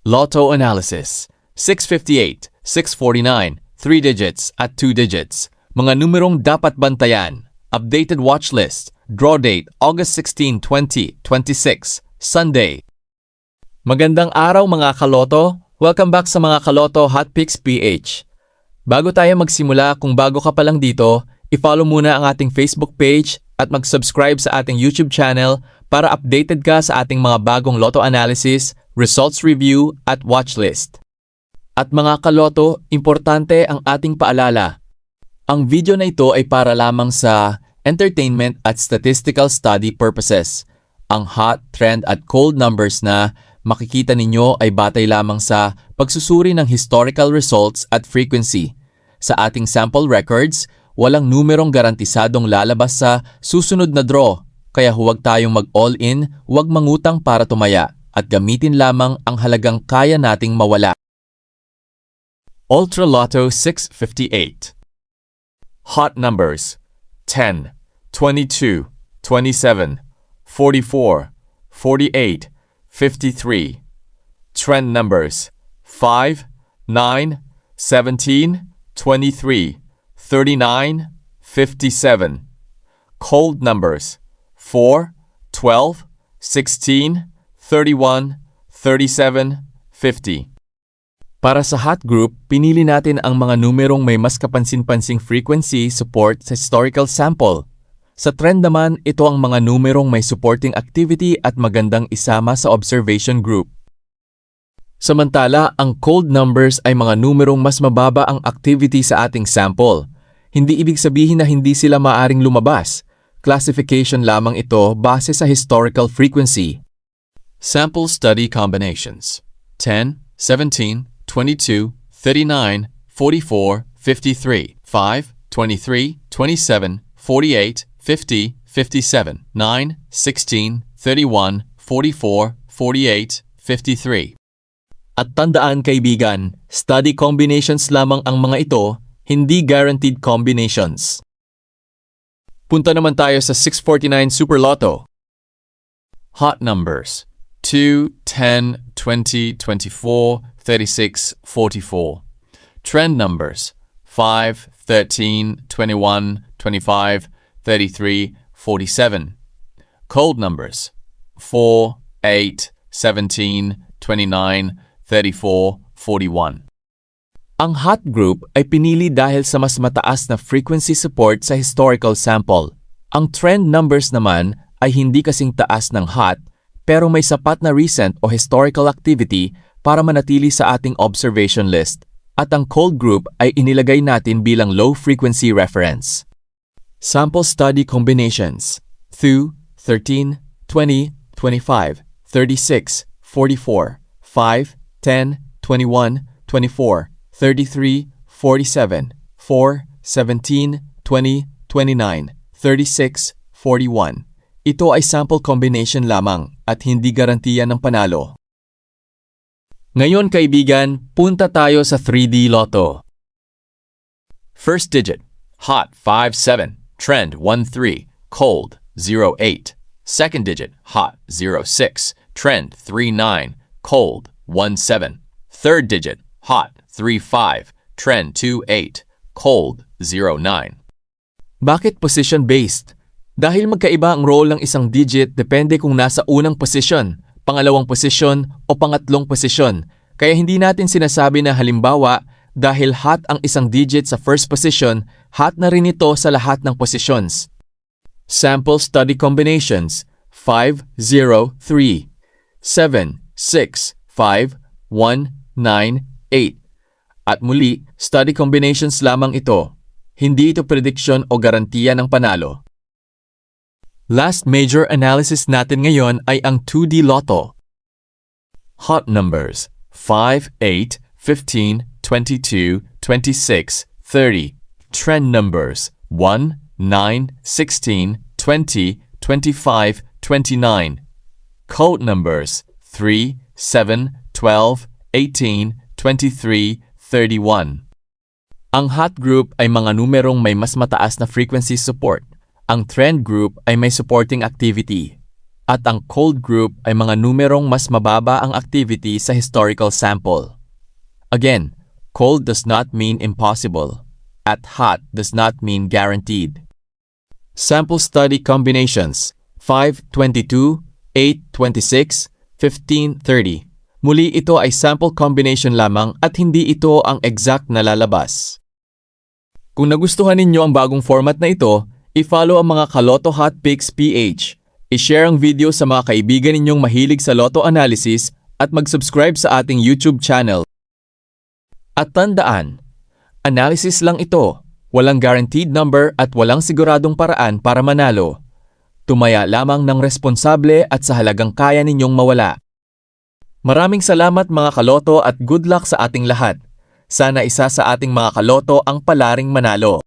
Lotto analysis. 658, 649, 3 digits at 2 digits. Mga numerong dapat bantayan. Updated watch list. Draw date August 16, 2026, Sunday. Magandang araw mga kaloto. Welcome back sa mga Kaloto Hot Picks PH. Bago tayo magsimula, kung bago ka pa lang dito, i-follow muna ang ating Facebook page at mag-subscribe sa ating YouTube channel para updated ka sa ating mga bagong lotto analysis, results review at watch list. At mga kaloto, importante ang ating paalala. Ang video na ito ay para lamang sa entertainment at statistical study purposes. Ang hot, trend at cold numbers na makikita ninyo ay batay lamang sa pagsusuri ng historical results at frequency. Sa ating sample records, walang numerong garantisadong lalabas sa susunod na draw, kaya huwag tayong mag-all-in, huwag mangutang para tumaya, at gamitin lamang ang halagang kaya nating mawala. Ultra Lotto 658. Hot numbers 10, 22, 27, 44, 48, 53. Trend numbers 5, 9, 17, 23, 39, 57. Cold numbers 4, 12, 16, 31, 37, 50. Para sa hot group, pinili natin ang mga numerong may mas kapansin-pansing frequency support sa historical sample. Sa trend naman, ito ang mga numerong may supporting activity at magandang isama sa observation group. Samantala, ang cold numbers ay mga numerong mas mababa ang activity sa ating sample. Hindi ibig sabihin na hindi sila maaring lumabas. Classification lamang ito base sa historical frequency. Sample study combinations 10, 17, 22, 39, 44, 53, 5, 23, 27, 48, 50, 57, 9, 16, 31, 44, 48, 53. At tandaan kaibigan, study combinations lamang ang mga ito, hindi guaranteed combinations. Punta naman tayo sa 649 Super Lotto. Hot numbers 2, 10, 20, 24, 36, 44. Trend numbers 5, 13, 21, 25, 33, 47. Cold numbers 4, 8, 17, 29, 34, 41. Ang hot group ay pinili dahil sa mas mataas na frequency support sa historical sample. Ang trend numbers naman ay hindi kasing taas ng hot pero may sapat na recent o historical activity para manatili sa ating observation list. At ang cold group ay inilagay natin bilang low frequency reference. Sample study combinations 2, 13, 20, 25, 36, 44, 5, 10, 21, 24, 33, 47, 4, 17, 20, 29, 36, 41. Ito ay sample combination lamang at hindi garantiya ng panalo. Ngayon kaibigan, punta tayo sa 3D Lotto. First digit, hot 57, trend 13, cold 08. Second digit, hot 06, trend 39, cold 17. Third digit, hot 35, trend 28, cold 09. Bakit position-based? Dahil magkaiba ang role ng isang digit depende kung nasa unang posisyon, pangalawang posisyon o pangatlong posisyon. Kaya hindi natin sinasabi na halimbawa, dahil hot ang isang digit sa first position, hot na rin ito sa lahat ng positions. Sample study combinations 5, 0, 3, 7, 6, 5, 1, 9, 8. At muli, study combinations lamang ito. Hindi ito prediction o garantiya ng panalo. Last major analysis natin ngayon ay ang 2D Lotto. Hot numbers 5, 8, 15, 22, 26, 30. Trend numbers 1, 9, 16, 20, 25, 29. Code numbers 3, 7, 12, 18, 23, 31. Ang hot group ay mga numerong may mas mataas na frequency support. Ang trend group ay may supporting activity. At ang cold group ay mga numerong mas mababa ang activity sa historical sample. Again, cold does not mean impossible. At hot does not mean guaranteed. Sample study combinations 5:22, 8:26, 15:30. Muli ito ay sample combination lamang at hindi ito ang exact na lalabas. Kung nagustuhan ninyo ang bagong format na ito, i-follow ang mga Kaloto Hot Picks PH. I-share ang video sa mga kaibigan ninyong mahilig sa Lotto Analysis at mag-subscribe sa ating YouTube channel. At tandaan, analysis lang ito, walang guaranteed number at walang siguradong paraan para manalo. Tumaya lamang ng responsable at sa halagang kaya ninyong mawala. Maraming salamat mga kaloto at good luck sa ating lahat. Sana isa sa ating mga kaloto ang palaring manalo.